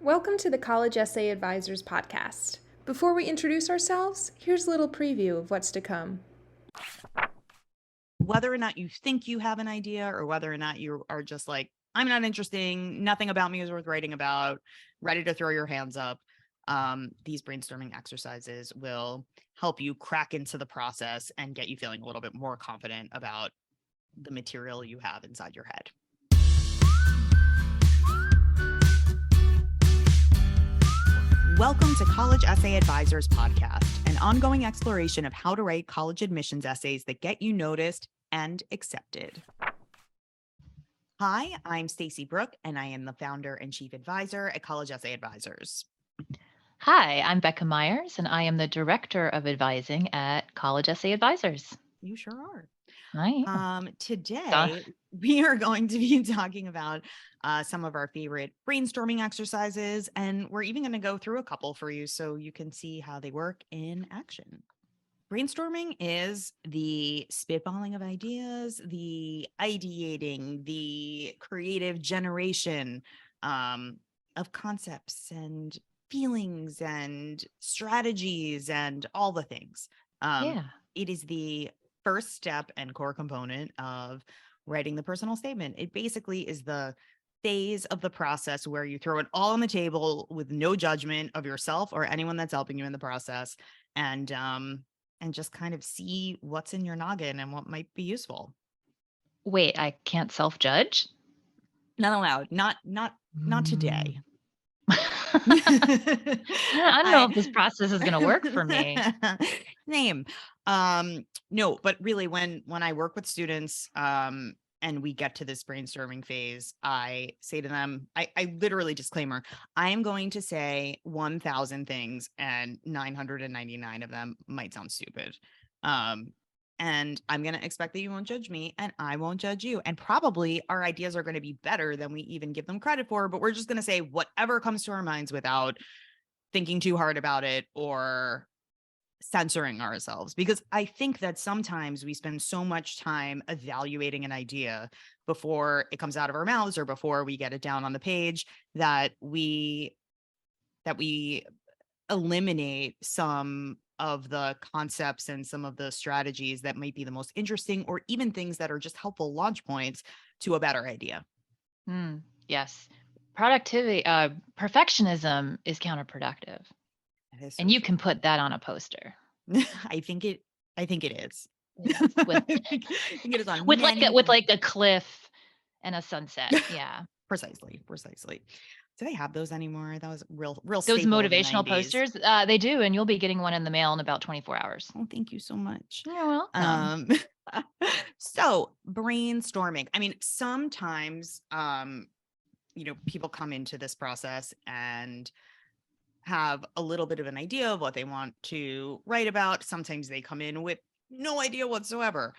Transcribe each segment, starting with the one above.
Welcome to the College Essay Advisors podcast. Before we introduce ourselves, here's a little preview of what's to come. Whether or not you think you have an idea or whether or not you are just like, I'm not interesting, nothing about me is worth writing about, ready to throw your hands up, these brainstorming exercises will help you crack into the process and get you feeling a little bit more confident about the material you have inside your head. Welcome to College Essay Advisors podcast, an ongoing exploration of how to write college admissions essays that get you noticed and accepted. Hi, I'm Stacey Brooke, and I am the founder and chief advisor at College Essay Advisors. Hi, I'm Becca Myers, and I am the Director of Advising at College Essay Advisors. You sure are. Hi. Today, we are going to be talking about some of our favorite brainstorming exercises, and we're even going to go through a couple for you so you can see how they work in action. Brainstorming is the spitballing of ideas, the ideating, the creative generation of concepts and feelings and strategies and all the things. It is the first step and core component of writing the personal statement. It basically is the phase of the process where you throw it all on the table with no judgment of yourself or anyone that's helping you in the process, and just kind of see what's in your noggin and what might be useful. Wait, I can't self-judge? Not allowed. Not today. I don't know if this process is going to work for me. Name. No, but really when I work with students, and we get to this brainstorming phase, I say to them, I literally disclaimer, I am going to say 1,000 things and 999 of them might sound stupid. And I'm going to expect that you won't judge me and I won't judge you. And probably our ideas are going to be better than we even give them credit for, but we're just going to say whatever comes to our minds without thinking too hard about it or censoring ourselves. Because I think that sometimes we spend so much time evaluating an idea before it comes out of our mouths or before we get it down on the page that we eliminate some of the concepts and some of the strategies that might be the most interesting, or even things that are just helpful launch points to a better idea. Yes. Perfectionism is counterproductive. And you can put that on a poster. I think it is. Yes, I think it is on with like a cliff and a sunset. Yeah. Precisely. Do they have those anymore? That was real Those staple of the motivational 90s. posters, they do, and you'll be getting one in the mail in about 24 hours. Oh, thank you so much. You're welcome. So brainstorming. I mean, sometimes, people come into this process and have a little bit of an idea of what they want to write about. Sometimes they come in with no idea whatsoever.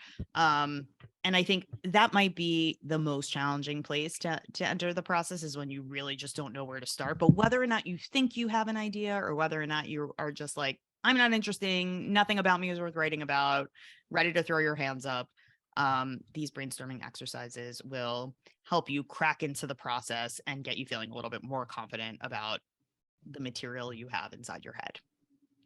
And I think that might be the most challenging place to enter the process, is when you really just don't know where to start. But whether or not you think you have an idea or whether or not you are just like, I'm not interesting, nothing about me is worth writing about, ready to throw your hands up, these brainstorming exercises will help you crack into the process and get you feeling a little bit more confident about the material you have inside your head.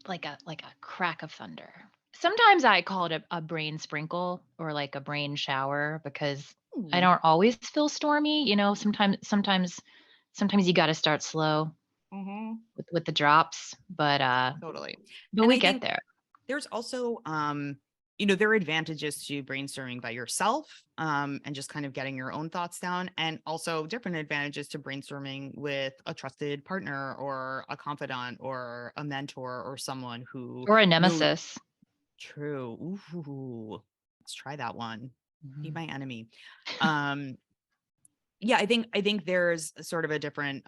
Like a crack of thunder. Sometimes I call it a brain sprinkle or like a brain shower, because I don't always feel stormy. Sometimes you got to start slow with the drops, but totally. But we get there. There's also, there are advantages to brainstorming by yourself, and just kind of getting your own thoughts down, and also different advantages to brainstorming with a trusted partner or a confidant or a mentor or someone who, or a nemesis. True. Ooh, let's try that one. Be my enemy. Yeah, I think there's sort of a different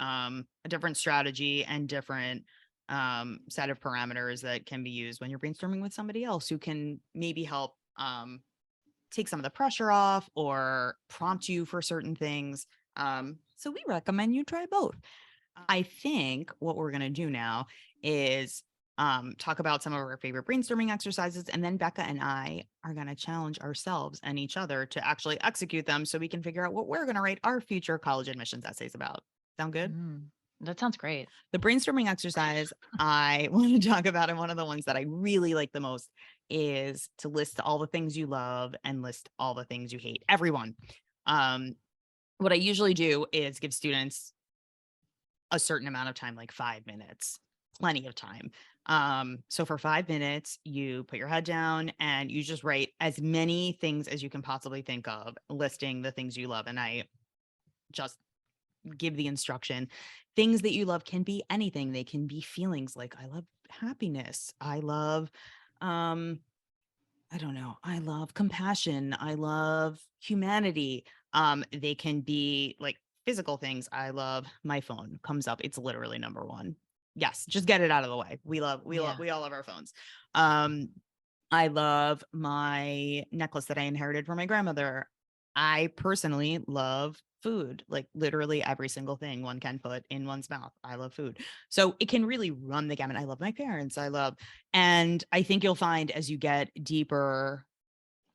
strategy and different set of parameters that can be used when you're brainstorming with somebody else who can maybe help take some of the pressure off or prompt you for certain things. So we recommend you try both. I think what we're going to do now is talk about some of our favorite brainstorming exercises, and then Becca and I are going to challenge ourselves and each other to actually execute them so we can figure out what we're going to write our future college admissions essays about. Sound good? That sounds great. The brainstorming exercise I want to talk about, and one of the ones that I really like the most, is to list all the things you love and list all the things you hate. Everyone. What I usually do is give students a certain amount of time, like 5 minutes, plenty of time. So for 5 minutes, you put your head down and you just write as many things as you can possibly think of, listing the things you love. And I just give the instruction. Things that you love can be anything. They can be feelings, like I love happiness. I love, I don't know. I love compassion. I love humanity. They can be like physical things. I love my phone comes up. It's literally number one. Yes, just get it out of the way. We all love our phones. I love my necklace that I inherited from my grandmother. I personally love food, like literally every single thing one can put in one's mouth. I love food. So it can really run the gamut. I love my parents. And I think you'll find as you get deeper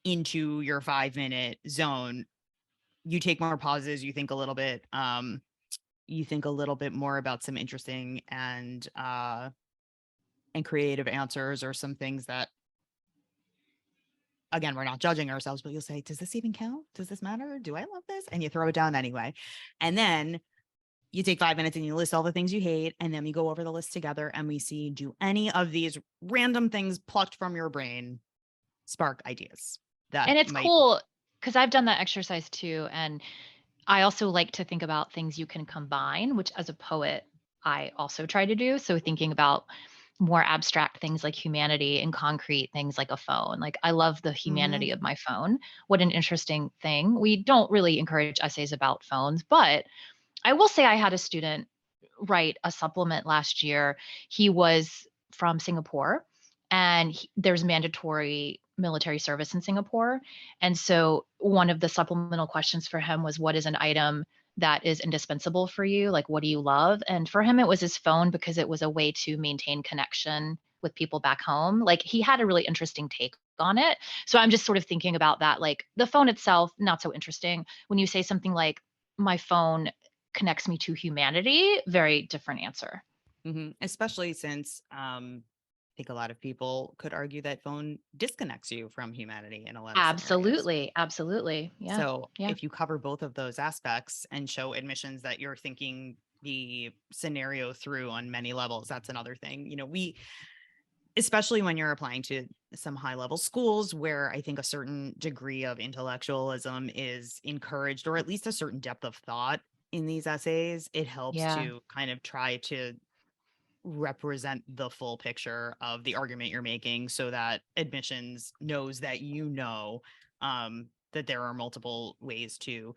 into your 5 minute zone, you take more pauses, you think a little bit, more about some interesting and creative answers, or some things that, again, we're not judging ourselves, but you'll say, does this even count? Does this matter? Do I love this? And you throw it down anyway. And then you take 5 minutes and you list all the things you hate. And then we go over the list together and we see, do any of these random things plucked from your brain spark ideas that And it's cool because I've done that exercise too. And I also like to think about things you can combine, which as a poet, I also try to do. So thinking about more abstract things like humanity and concrete things like a phone. Like I love the humanity of my phone. What an interesting thing. We don't really encourage essays about phones, but I will say I had a student write a supplement last year. He was from Singapore and there's mandatory military service in Singapore. And so one of the supplemental questions for him was, what is an item that is indispensable for you? Like, what do you love? And for him, it was his phone because it was a way to maintain connection with people back home. Like he had a really interesting take on it. So I'm just sort of thinking about that. Like the phone itself, not so interesting. When you say something like, my phone connects me to humanity, very different answer. Especially since I think a lot of people could argue that phone disconnects you from humanity in a lot of scenarios. Absolutely. Yeah. So if you cover both of those aspects and show admissions that you're thinking the scenario through on many levels, that's another thing. Especially when you're applying to some high level schools where I think a certain degree of intellectualism is encouraged, or at least a certain depth of thought in these essays, it helps to kind of try to represent the full picture of the argument you're making, so that admissions knows that that there are multiple ways to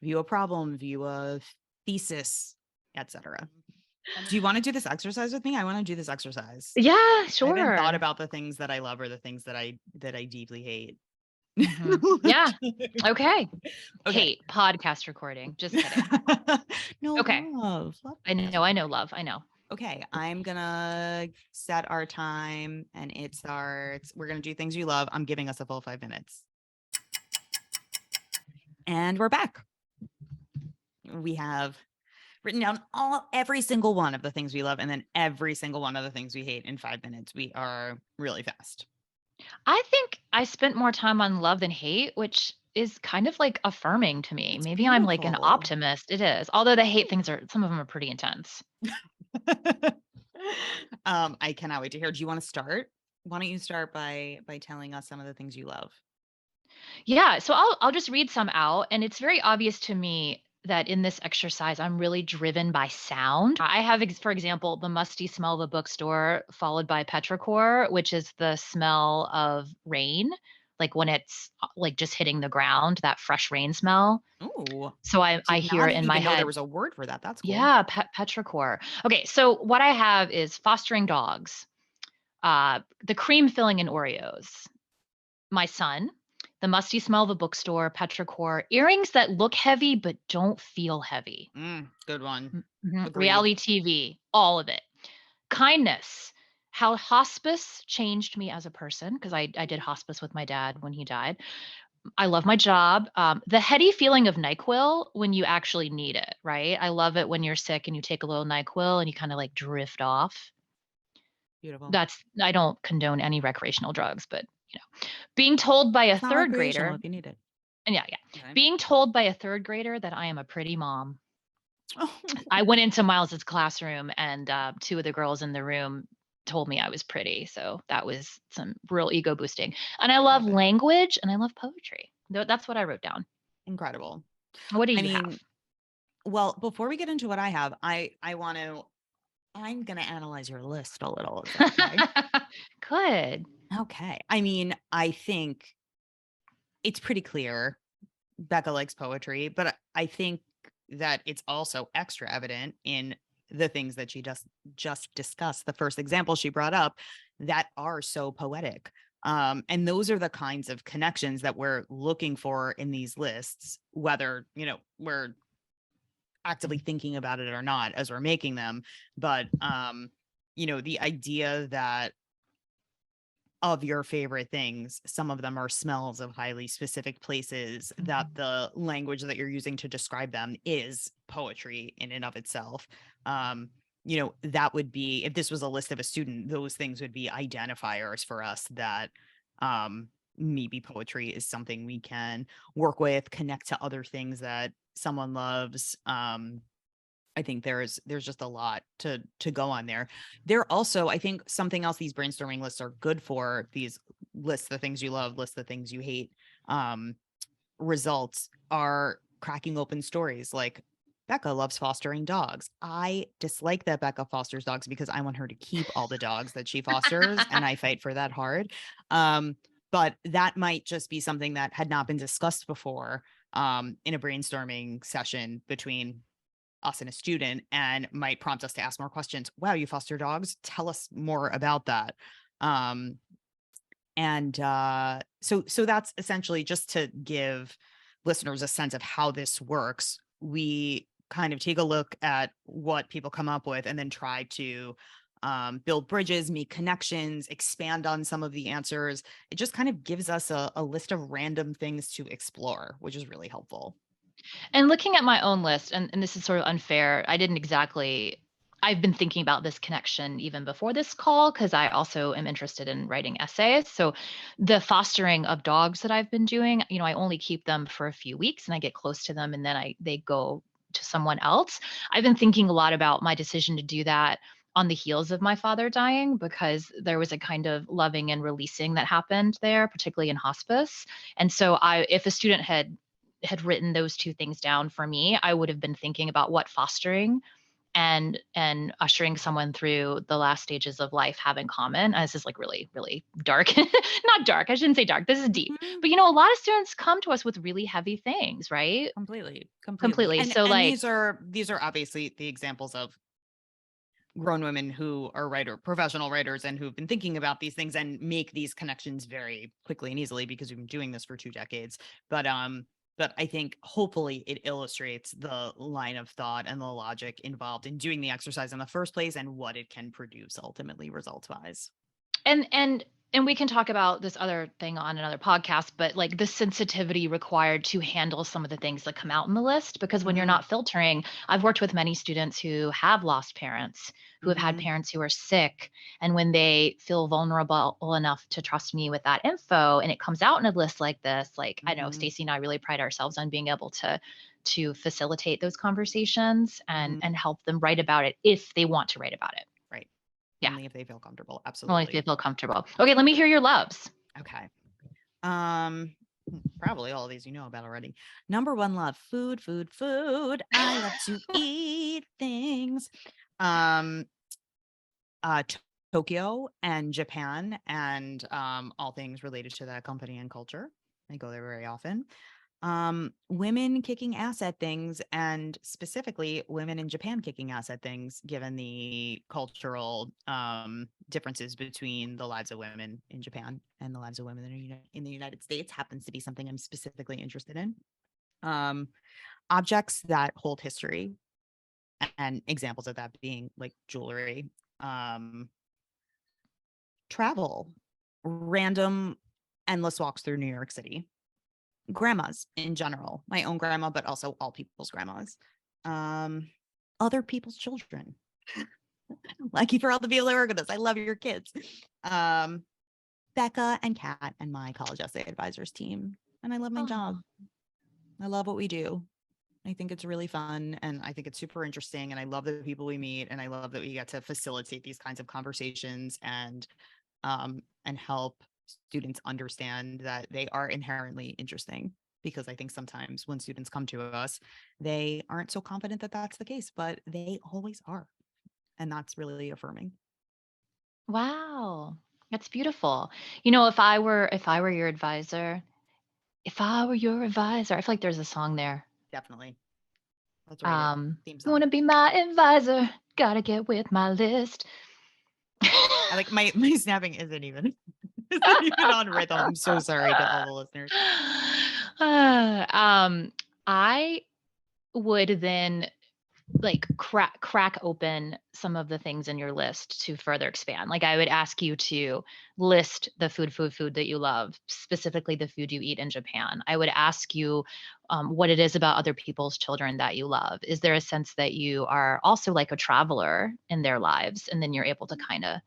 view a problem, view a thesis, etc. Do you want to do this exercise with me? I want to do this exercise. Yeah, I haven't thought sure. about the things that I love or the things that I deeply hate. Yeah. Okay. Hate podcast recording. Just kidding. No, Okay. love. I know, love. I know. Okay, I'm gonna set our time and it starts. We're gonna do things you love. I'm giving us a full 5 minutes. And we're back. We have written down every single one of the things we love and then every single one of the things we hate in 5 minutes. We are really fast. I think I spent more time on love than hate, which is kind of like affirming to me. It's Maybe I'm like an beautiful. optimist. It is. Although the hate things some of them are pretty intense. I cannot wait to hear. Do you want to start? Why don't you start by telling us some of the things you love? Yeah, so I'll just read some out, and it's very obvious to me that in this exercise I'm really driven by sound. I have, for example, the musty smell of a bookstore, followed by petrichor, which is the smell of rain, like when it's like just hitting the ground, that fresh rain smell. Oh, So I hear in my know there head. was a word for that. That's cool. Yeah, petrichor. Okay, so what I have is fostering dogs, the cream filling in Oreos, my son, the musty smell of a bookstore, petrichor, earrings that look heavy but don't feel heavy. Good one. Reality TV, all of it. Kindness, how hospice changed me as a person, because I did hospice with my dad when he died. I love my job. The heady feeling of NyQuil when you actually need it, right? I love it when you're sick and you take a little NyQuil and you kind of like drift off. Beautiful. I don't condone any recreational drugs, but being told by a It's not third recreational grader, if you need it. and yeah, Okay. being told by a third grader that I am a pretty mom. Oh, I went into Miles's classroom and two of the girls in the room told me I was pretty. So that was some real ego boosting. And I love love it. language and I love poetry. That's what I wrote down. Incredible. What do I you mean, have? well, before we get into what I have, I'm gonna analyze your list a little. Is that okay? Good. Okay. I mean, I think it's pretty clear Becca likes poetry, but I think that it's also extra evident in the things that she just discussed. The first example she brought up that are so poetic. And those are the kinds of connections that we're looking for in these lists, whether, we're actively thinking about it or not as we're making them. But, the idea that of your favorite things, some of them are smells of highly specific places, that the language that you're using to describe them is poetry in and of itself. That would be, if this was a list of a student, those things would be identifiers for us that maybe poetry is something we can work with, connect to other things that someone loves. I think there's just a lot to go on there. There also, I think something else these brainstorming lists are good for, these lists the things you love, list the things you hate. Results are cracking open stories like Becca loves fostering dogs. I dislike that Becca fosters dogs because I want her to keep all the dogs that she fosters, and I fight for that hard. But that might just be something that had not been discussed before in a brainstorming session between us and a student, and might prompt us to ask more questions. Wow, you foster dogs? Tell us more about that. So that's essentially just to give listeners a sense of how this works. We kind of take a look at what people come up with and then try to build bridges, make connections, expand on some of the answers. It just kind of gives us a list of random things to explore, which is really helpful. And looking at my own list, and this is sort of unfair, I've been thinking about this connection even before this call because I also am interested in writing essays. So the fostering of dogs that I've been doing, I only keep them for a few weeks and I get close to them and then they go to someone else. I've been thinking a lot about my decision to do that on the heels of my father dying because there was a kind of loving and releasing that happened there, particularly in hospice. And so if a student had written those two things down for me, I would have been thinking about what fostering and ushering someone through the last stages of life have in common. And this is like really, really dark. Not dark. I shouldn't say dark. This is deep. But a lot of students come to us with really heavy things, right? Completely. And So like these are obviously the examples of grown women who are professional writers and who've been thinking about these things and make these connections very quickly and easily because we've been doing this for 2 decades. But I think hopefully it illustrates the line of thought and the logic involved in doing the exercise in the first place and what it can produce ultimately results wise. And we can talk about this other thing on another podcast, but like the sensitivity required to handle some of the things that come out in the list, because when you're not filtering, I've worked with many students who have lost parents, who have had parents who are sick. And when they feel vulnerable enough to trust me with that info and it comes out in a list like this, like I know Stacey and I really pride ourselves on being able to facilitate those conversations and help them write about it if they want to write about it. Right. Yeah. Only if they feel comfortable. Absolutely. Only if they feel comfortable. Okay, let me hear your loves. Okay. Probably all of these you know about already. Number 1 love, food. I love to eat things. Tokyo and Japan and all things related to that company and culture. I go there very often. Women kicking ass at things, and specifically women in Japan kicking ass at things, given the cultural differences between the lives of women in Japan and the lives of women in the United States happens to be something I'm specifically interested in. Objects that hold history, and examples of that being like jewelry, travel, random endless walks through New York City. grandmas in general, my own grandma, but also all people's grandmas, other people's children. Lucky for all the people that work with us. I love your kids. Becca and Kat and my college essay advisors team. And I love my job. I love what we do. I think it's really fun and I think it's super interesting. And I love the people we meet. And I love that we get to facilitate these kinds of conversations and help students understand that they are inherently interesting. Because I think sometimes when students come to us, they aren't so confident that that's the case, but they always are. And that's really affirming. Wow. That's beautiful. You know, if I were your advisor, I feel like there's a song there. Definitely. Let's write it. Theme You song. want to be my advisor? Gotta get with my list. I like my snapping isn't even on rhythm. I'm so sorry to all the listeners. I would then like crack open some of the things in your list to further expand. Like I would ask you to list the food that you love, specifically the food you eat in Japan. I would ask you what it is about other people's children that you love. Is there a sense that you are also like a traveler in their lives, and then you're able to kind of,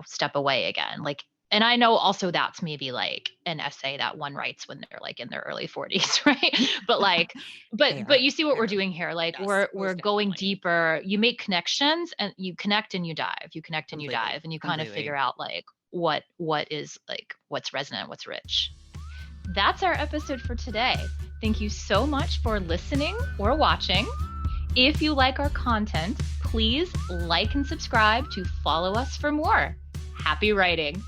step away again? Like, and I know also that's maybe like an essay that one writes when they're like in their early 40s, right? But like, but you see what we're doing here. Like Yes, we're going deeper. You make connections and you connect and you dive. You connect and you dive, and you kind of figure out like what is like what's resonant, what's rich. That's our episode for today. Thank you so much for listening or watching. If you like our content, please like and subscribe to follow us for more. Happy writing.